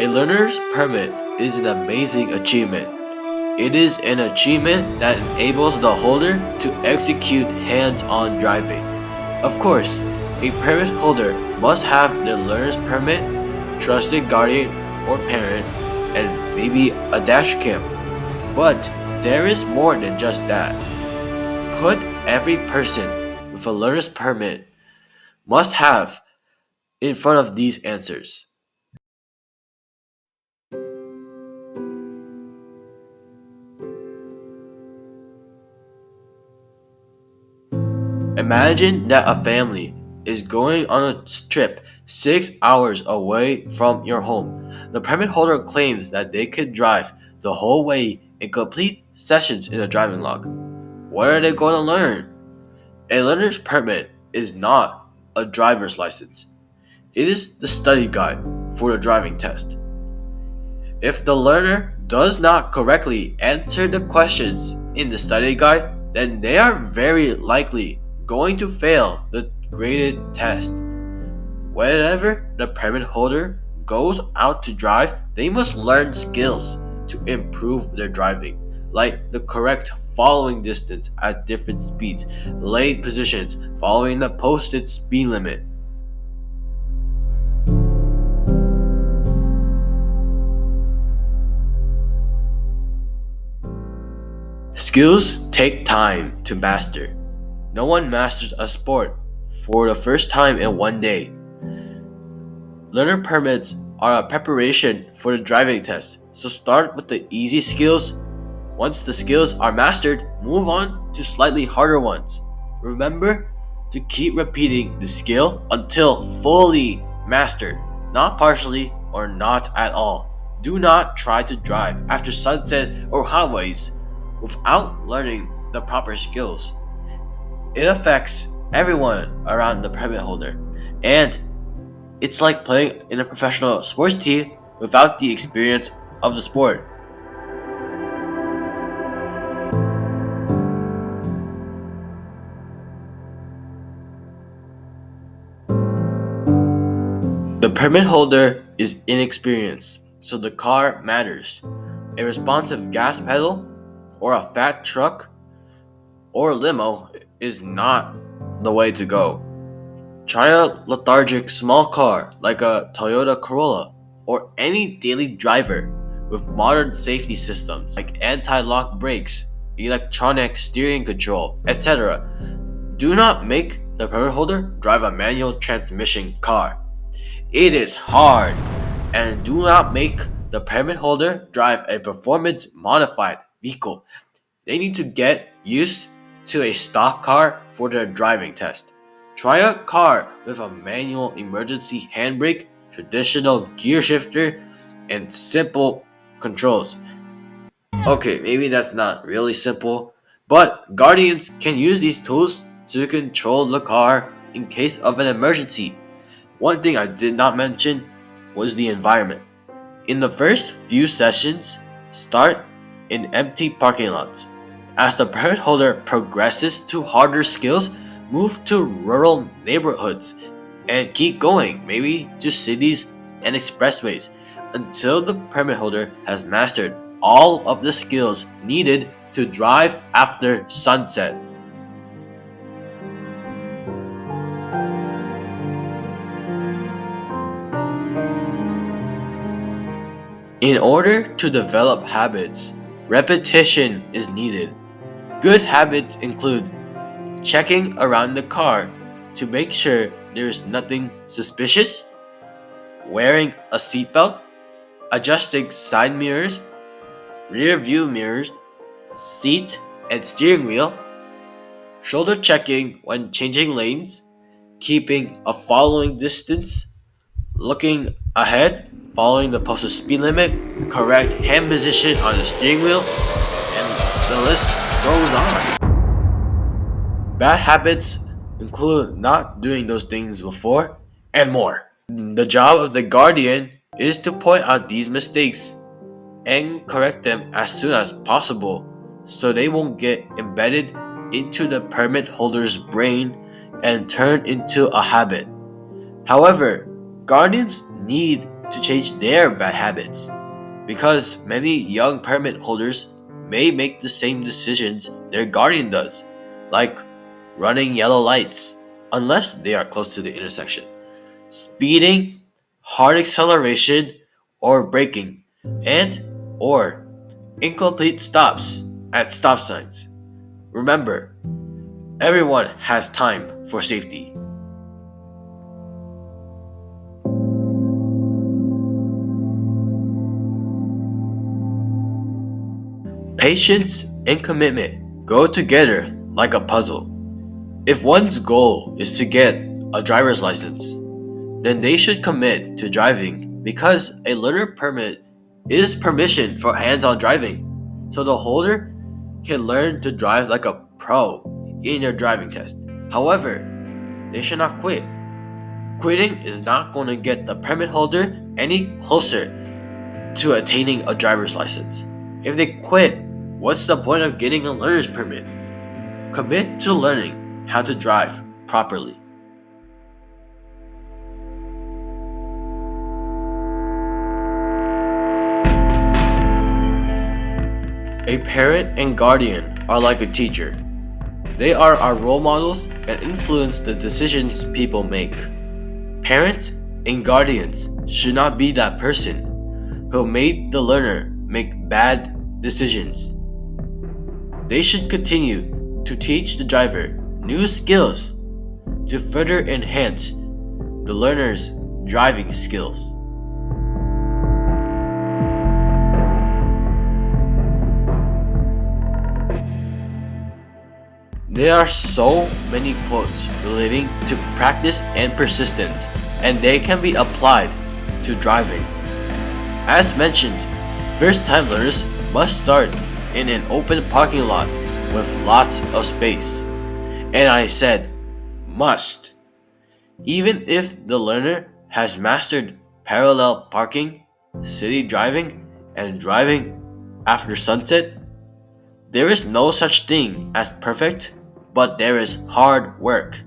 A learner's permit is an amazing achievement. It is an achievement that enables the holder to execute hands-on driving. Of course, a permit holder must have their learner's permit, trusted guardian or parent, and maybe a dash cam. But there is more than just that. Put every person with a learner's permit must have in front of these answers. Imagine that a family is going on a trip 6 hours away from your home. The permit holder claims that they could drive the whole way and complete sessions in a driving log. What are they going to learn? A learner's permit is not a driver's license. It is the study guide for the driving test. If the learner does not correctly answer the questions in the study guide, then they are very likely going to fail the graded test. Whenever the permit holder goes out to drive, they must learn skills to improve their driving, like the correct following distance at different speeds, lane positions, following the posted speed limit. Skills take time to master. No one masters a sport for the first time in one day. Learner permits are a preparation for the driving test, so start with the easy skills. Once the skills are mastered, move on to slightly harder ones. Remember to keep repeating the skill until fully mastered, not partially or not at all. Do not try to drive after sunset or highways without learning the proper skills. It affects everyone around the permit holder, and it's like playing in a professional sports team without the experience of the sport. The permit holder is inexperienced, so the car matters. A responsive gas pedal or a fat truck or limo is not the way to go. Try a lethargic small car like a Toyota Corolla or any daily driver with modern safety systems like anti-lock brakes, electronic steering control, etc. Do not make the permit holder drive a manual transmission car. It is hard. And do not make the permit holder drive a performance modified vehicle. They need to get used to a stock car for their driving test. Try a car with a manual emergency handbrake, traditional gear shifter, and simple controls. Okay, maybe that's not really simple, but guardians can use these tools to control the car in case of an emergency. One thing I did not mention was the environment. In the first few sessions, start in empty parking lots. As the permit holder progresses to harder skills, move to rural neighborhoods and keep going, maybe to cities and expressways, until the permit holder has mastered all of the skills needed to drive after sunset. In order to develop habits, repetition is needed. Good habits include checking around the car to make sure there is nothing suspicious, wearing a seatbelt, adjusting side mirrors, rear view mirrors, seat and steering wheel, shoulder checking when changing lanes, keeping a following distance, looking ahead, following the posted speed limit, correct hand position on the steering wheel, and the list goes on. Bad habits include not doing those things before and more. The job of the guardian is to point out these mistakes and correct them as soon as possible so they won't get embedded into the permit holder's brain and turn into a habit. However, guardians need to change their bad habits, because many young permit holders may make the same decisions their guardian does, like running yellow lights unless they are close to the intersection, speeding, hard acceleration or braking, and or incomplete stops at stop signs. Remember, everyone has time for safety. Patience and commitment go together like a puzzle. If one's goal is to get a driver's license, then they should commit to driving, because a learner permit is permission for hands-on driving, so the holder can learn to drive like a pro in your driving test. However, they should not quit. Quitting is not going to get the permit holder any closer to attaining a driver's license. If they quit, what's the point of getting a learner's permit? Commit to learning how to drive properly. A parent and guardian are like a teacher. They are our role models and influence the decisions people make. Parents and guardians should not be that person who made the learner make bad decisions. They should continue to teach the driver new skills to further enhance the learner's driving skills. There are so many quotes relating to practice and persistence, and they can be applied to driving. As mentioned, first-time learners must start in an open parking lot with lots of space. And I said, must. Even if the learner has mastered parallel parking, city driving, and driving after sunset, there is no such thing as perfect, but there is hard work.